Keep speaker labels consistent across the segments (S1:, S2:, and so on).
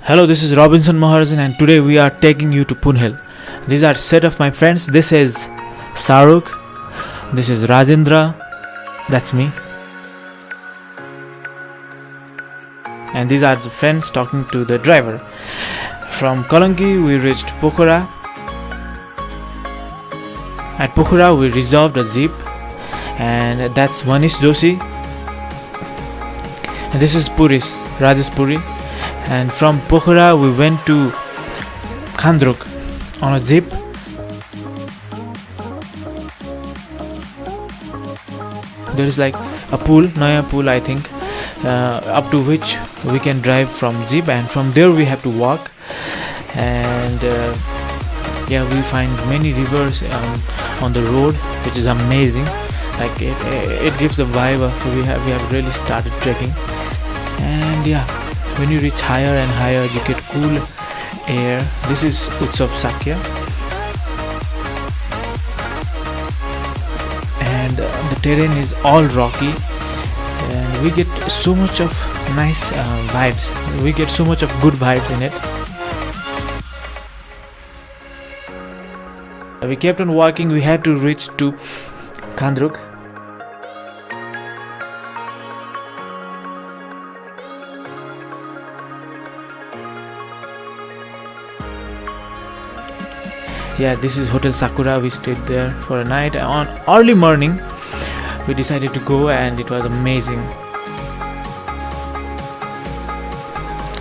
S1: Hello, this is Rabinson Maharjan and today we are taking you to Poonhill. These are set of my friends. This is Saruk, this is Rajendra, that's me. And these are the friends talking to the driver. From Kalanki we reached Pokhara. At Pokhara we reserved a jeep, and that's Manish Joshi. And this is Rajesh Puri. And from Pokhara we went to Khandruk on a jeep. There is like a pool, Naya pool I think, up to which we can drive from jeep, and from there we have to walk. And we find many rivers on the road, which is amazing. Like it gives the vibe of we have really started trekking. And when you reach higher and higher you get cool air. This is Utsav Sakya, and the terrain is all rocky, and we get so much of nice vibes. We get so much of good vibes in it. We kept on walking. We had to reach to Khandruk. This is Hotel Sakura. We stayed there for a night. On early morning we decided to go, and it was amazing.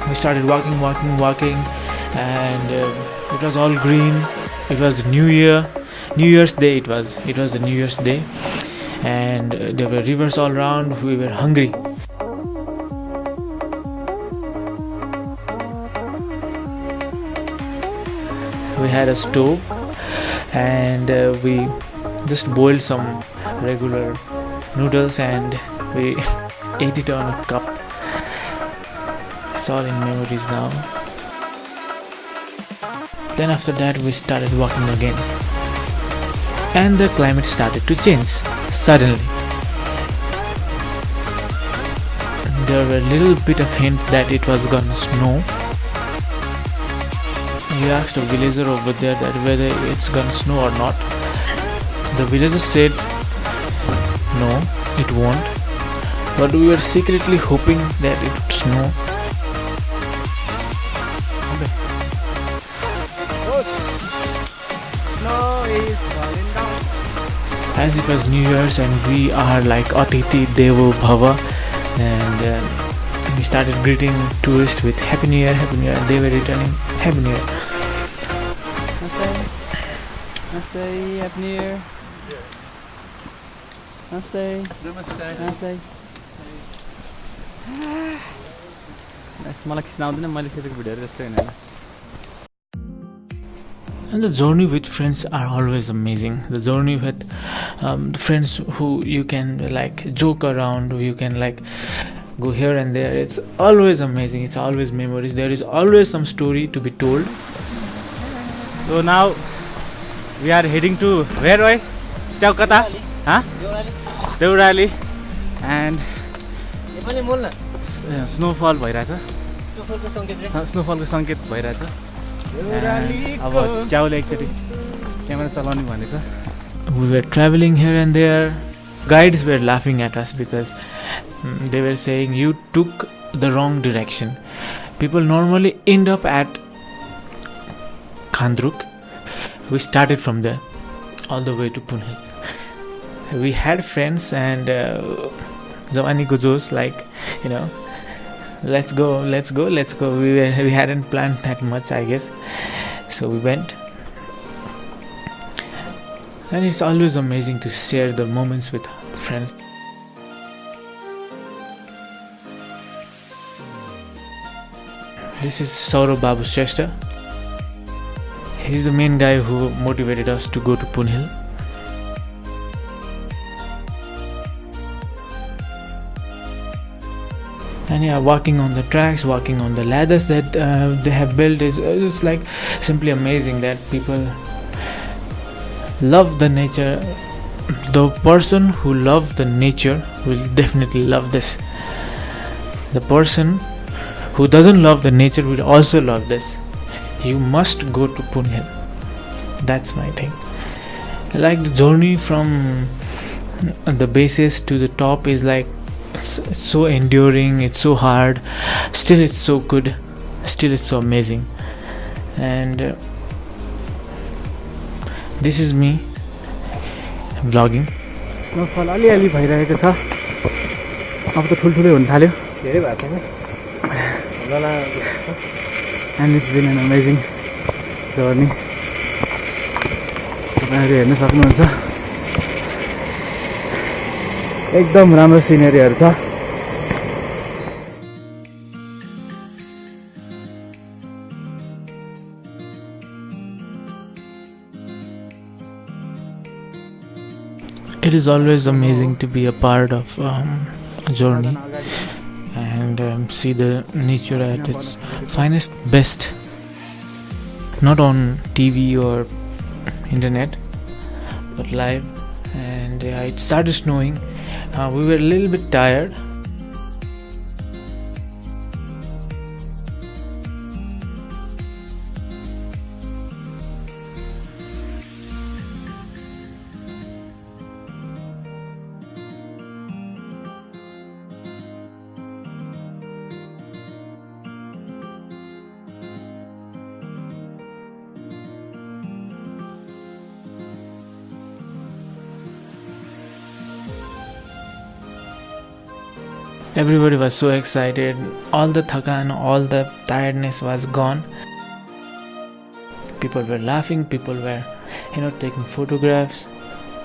S1: We started walking, and it was all green. It was the New Year's Day. It was the New Year's Day, and there were rivers all around. We were hungry. We had a stove, and we just boiled some regular noodles, and we ate it on a cup. It's all in memories now. Then after that we started walking again, and the climate started to change suddenly. There were a little bit of hint that it was gonna snow. We asked a villager over there that whether it's gonna snow or not. The villager said no, it won't, but we were secretly hoping that it would snow.
S2: Snow is falling down.
S1: As it was New Year's and we are like Atiti Devo Bhava, and we started greeting tourists with Happy New Year, and they were returning Happy New Year.
S2: Namaste, Happy New Year. Namaste. मलाई खिच्न आउँदैन, मैले खिचेको भिडियोहरु जस्तै हैन।
S1: And the journey with friends are always amazing. The journey with friends who you can like joke around, you can like go here and there. It's always amazing. It's always memories. There is always some story to be told.
S2: So now we are heading to where, boy? Chaukata? Huh? Deurali. And snowfall bhaइराछ. Snowfall को संकेत भइराछ. अब च्याउले एकचोटी camera चलाउने भनेछ.
S1: We were traveling here and there. Guides were laughing at us because they were saying you took the wrong direction. People normally end up at Khandruk. We started from there all the way to Poonhill. We had friends, and Zawani Gujos, like, let's go. We hadn't planned that much, I guess. So we went. And it's always amazing to share the moments with friends. This is Saurav Babu Shrestha. He's the main guy who motivated us to go to Poonhill. And walking on the tracks, walking on the ladders that they have built it's like simply amazing that people love the nature. The person who loves the nature will definitely love this. The person who doesn't love the nature will also love this. You must go to Poonhill. That's my thing. Like the journey from the bases to the top is like it's so enduring, it's so hard, still it's so good, still it's so amazing. And this is me vlogging.
S2: Snowfall अलिअलि भइरहेको छ अब त ठुलठुलै हुन थाल्यो धेरै भएको छैन लला जस्तो छ and it's been an amazing journey तपाईहरु हेर्न सक्नुहुन्छ एकदम राम्रो सिनेरीहरु छ
S1: It is always amazing to be a part of a journey and see the nature at its finest, best. Not on TV or internet, but live. And it started snowing. We were a little bit tired. Everybody was so excited. All the thakan, all the tiredness was gone. People were laughing, people were, taking photographs,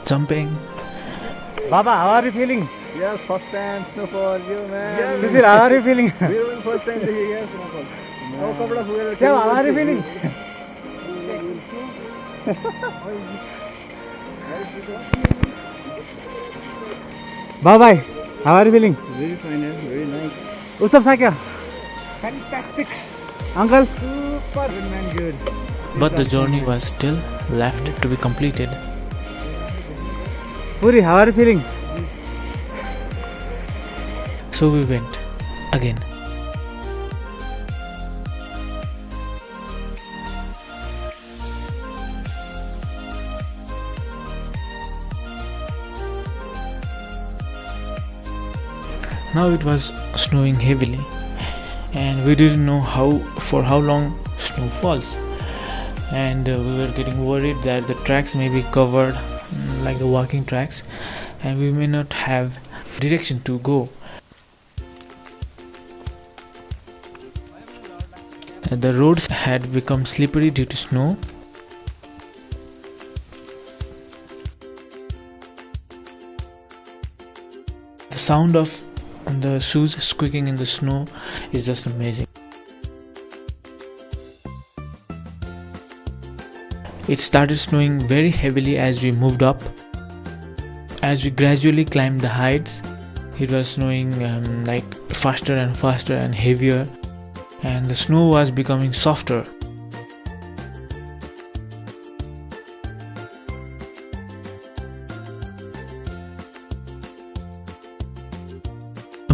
S1: jumping.
S2: Baba, how are you feeling?
S3: Yes, first time snowfall, you man.
S2: Yes. Sushil, how are you feeling?
S3: Beautiful first time to hear snowfall. No problem.
S2: Chao, how are you feeling? Bye-bye. How are you feeling?
S3: Very fine, very nice.
S2: Utsav sa kya?
S3: Fantastic.
S2: Uncle?
S3: Super, man, good.
S1: But the journey was still left to be completed.
S2: Puri, how are you feeling?
S1: So we went again. Now it was snowing heavily and we didn't know for how long snow falls, and we were getting worried that the tracks may be covered like the walking tracks and we may not have direction to go. The roads had become slippery due to snow. The sound of the shoes squeaking in the snow is just amazing. It started snowing very heavily as we moved up. As we gradually climbed the heights, it was snowing like faster and faster and heavier, and the snow was becoming softer.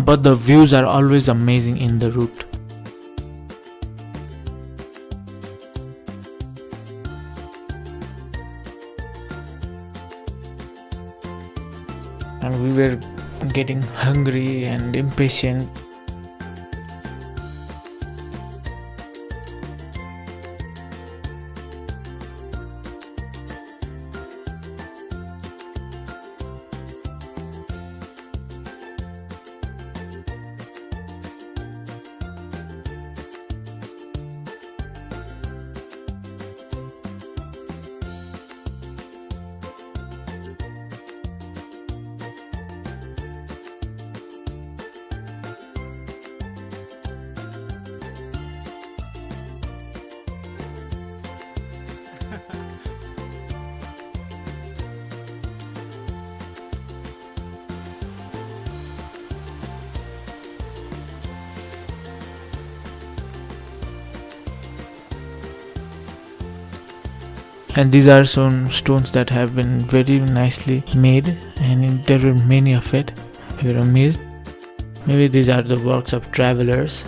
S1: But the views are always amazing in the route. And we were getting hungry and impatient. And these are some stones that have been very nicely made, and there were many of it. We were amazed. Maybe these are the works of travelers.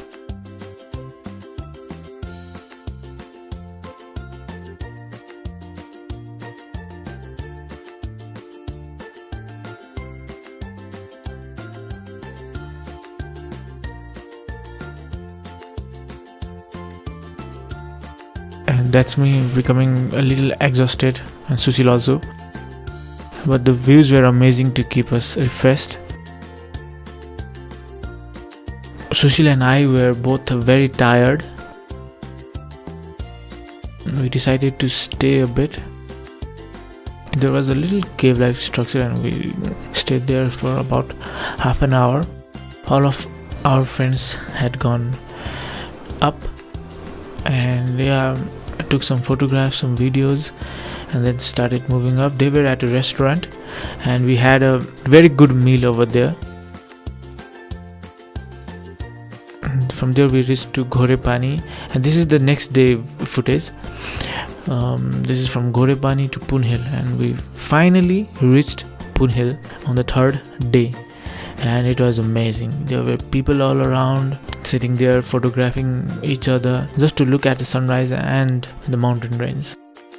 S1: and that's me becoming a little exhausted, and Sushil also. But the views were amazing to keep us refreshed. Sushil and I were both very tired. We decided to stay a bit. There was a little cave-like structure and we stayed there for about half an hour. All of our friends had gone up, and I took some photographs, some videos, and then started moving up. They were at a restaurant and we had a very good meal over there. And from there we reached to Ghorepani, and this is the next day footage. This is from Ghorepani to Poonhill, and we finally reached Poonhill on the third day, and it was amazing. There were people all around sitting there photographing each other just to look at the sunrise and the mountain range.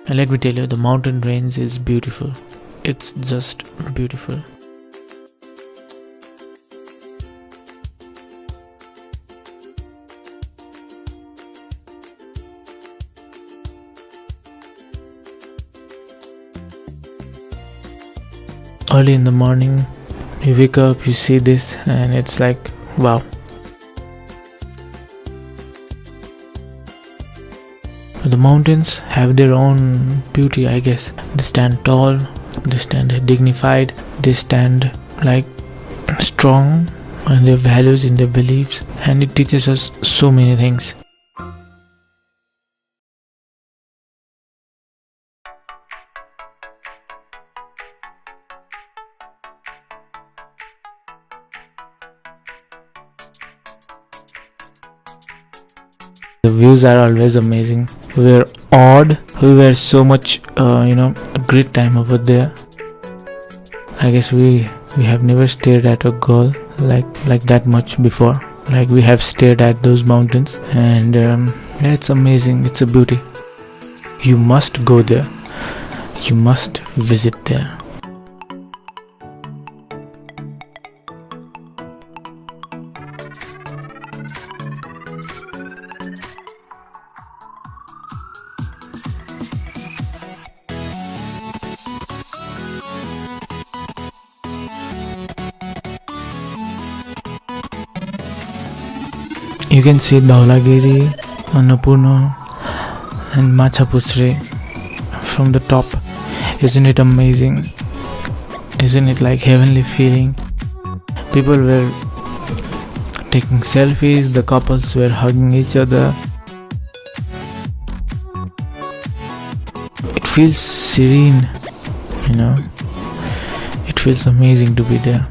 S1: And let me tell you, the mountain range is beautiful. It's just beautiful. Early in the morning, you wake up, you see this, and it's like, wow. The mountains have their own beauty, I guess. They stand tall, they stand dignified, they stand like strong in their values, in their beliefs, and it teaches us so many things. The views are always amazing. We were awed. We were so much, a great time over there. I guess we have never stared at a goal like that much before. Like we have stared at those mountains, and it's amazing. It's a beauty. You must go there. You must visit there. You can see Dhaulagiri, Annapurna and Machapuchre from the top. Isn't it amazing? Isn't it like heavenly feeling? People were taking selfies, the couples were hugging each other. It feels serene, It feels amazing to be there.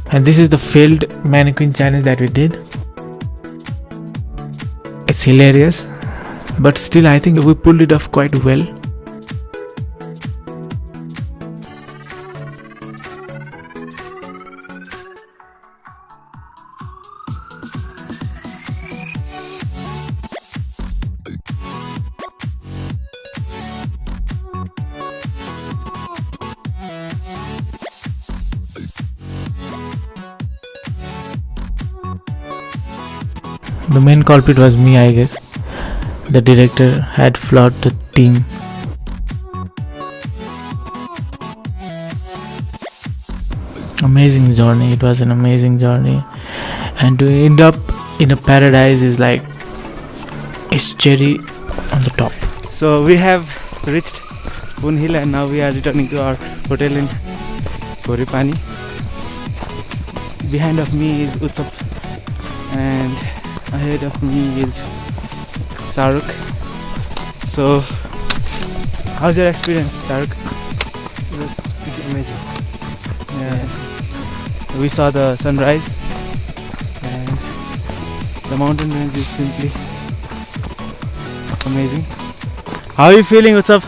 S1: And this is the failed mannequin challenge that we did. It's hilarious, but still I think we pulled it off quite well. The main culprit was me, I guess. The director had flawed the team. Amazing journey. It was an amazing journey. And to end up in a paradise is like it's cherry on the top.
S2: So we have reached Poonhill and now we are returning to our hotel in Ghorepani. Behind of me is Utsav and ahead of me is Saruk. So how's your experience, Saruk?
S3: It was pretty amazing.
S2: Yeah. We saw the sunrise and the mountain range is simply amazing. How are you feeling, Utsav?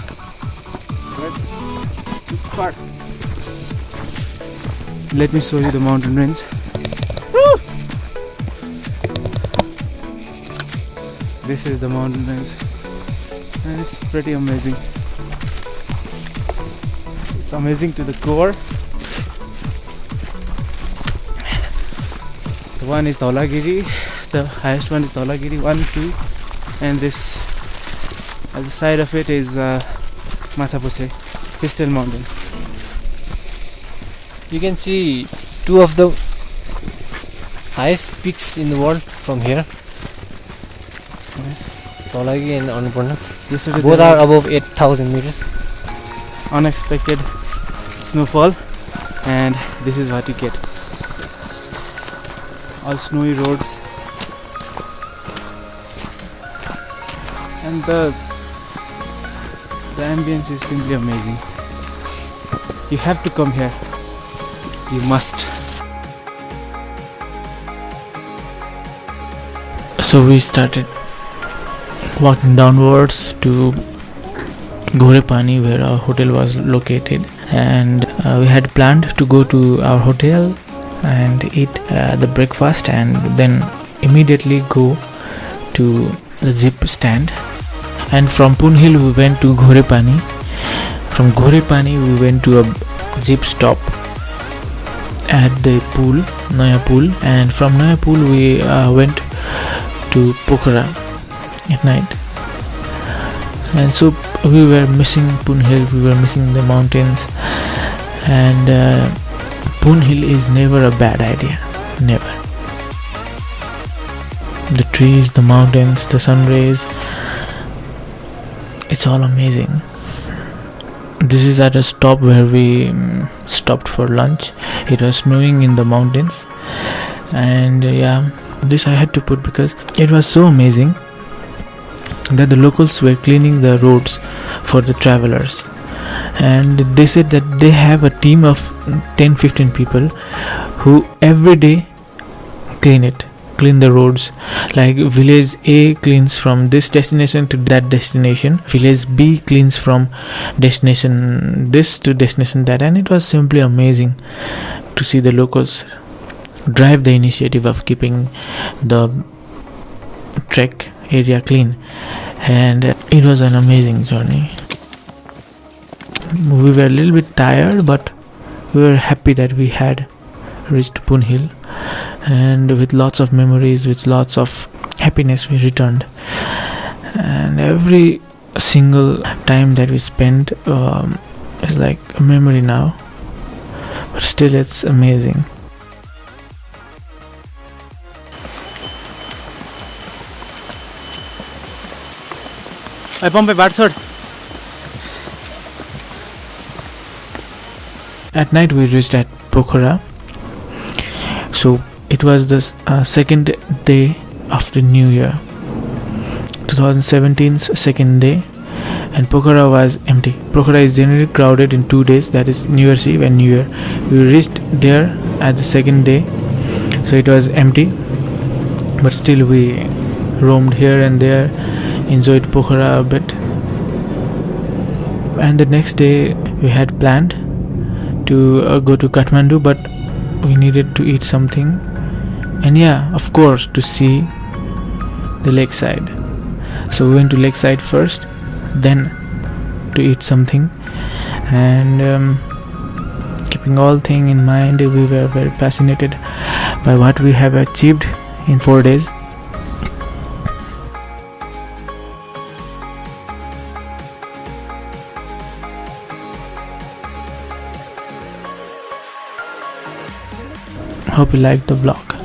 S2: part. Let me show you the mountain range. This is the mountain range, and it's pretty amazing. It's amazing to the core. The one is Dhaulagiri, the highest one is Dhaulagiri 1, 2, and this at the side of it is Machapuche, Crystal Mountain.
S3: You can see two of the highest peaks in the world from here. Dhaulagiri and Annapurna. Both are above 8,000 meters.
S2: Unexpected snowfall, and this is what you get. All snowy roads, and the ambience is simply amazing. You have to come here. You must.
S1: So we started walking downwards to Ghorepani, where our hotel was located, and we had planned to go to our hotel and eat the breakfast and then immediately go to the jeep stand. And from Poonhill we went to Ghorepani. From Ghorepani we went to a jeep stop at the pool, Naya Pool, and from Naya Pool we went to Pokhara at night. And so we were missing Poonhill, we were missing the mountains, and Poonhill is never a bad idea, never. The trees, the mountains, the sun rays, it's all amazing. This is at a stop where we stopped for lunch. It was snowing in the mountains, and this I had to put because it was so amazing that the locals were cleaning the roads for the travelers, and they said that they have a team of 10-15 people who every day clean the roads. Like village A cleans from this destination to that destination, village B cleans from destination this to destination that, and it was simply amazing to see the locals drive the initiative of keeping the trek area clean, and it was an amazing journey. We were a little bit tired, but we were happy that we had reached Poonhill, and with lots of memories, with lots of happiness we returned. And every single time that we spent is like a memory now, but still it's amazing.
S2: I pump a batsword.
S1: At night we reached at Pokhara. So it was the second day after New Year, 2017's second day, and Pokhara was empty. Pokhara is generally crowded in 2 days, that is New Year's Eve and New Year. We reached there at the second day, so it was empty, but still we roamed here and there, enjoyed Pokhara a bit. And the next day we had planned to go to Kathmandu, but we needed to eat something, and of course to see the lakeside. So we went to lakeside first, then to eat something, and keeping all things in mind, we were very fascinated by what we have achieved in 4 days. Hope you liked the vlog.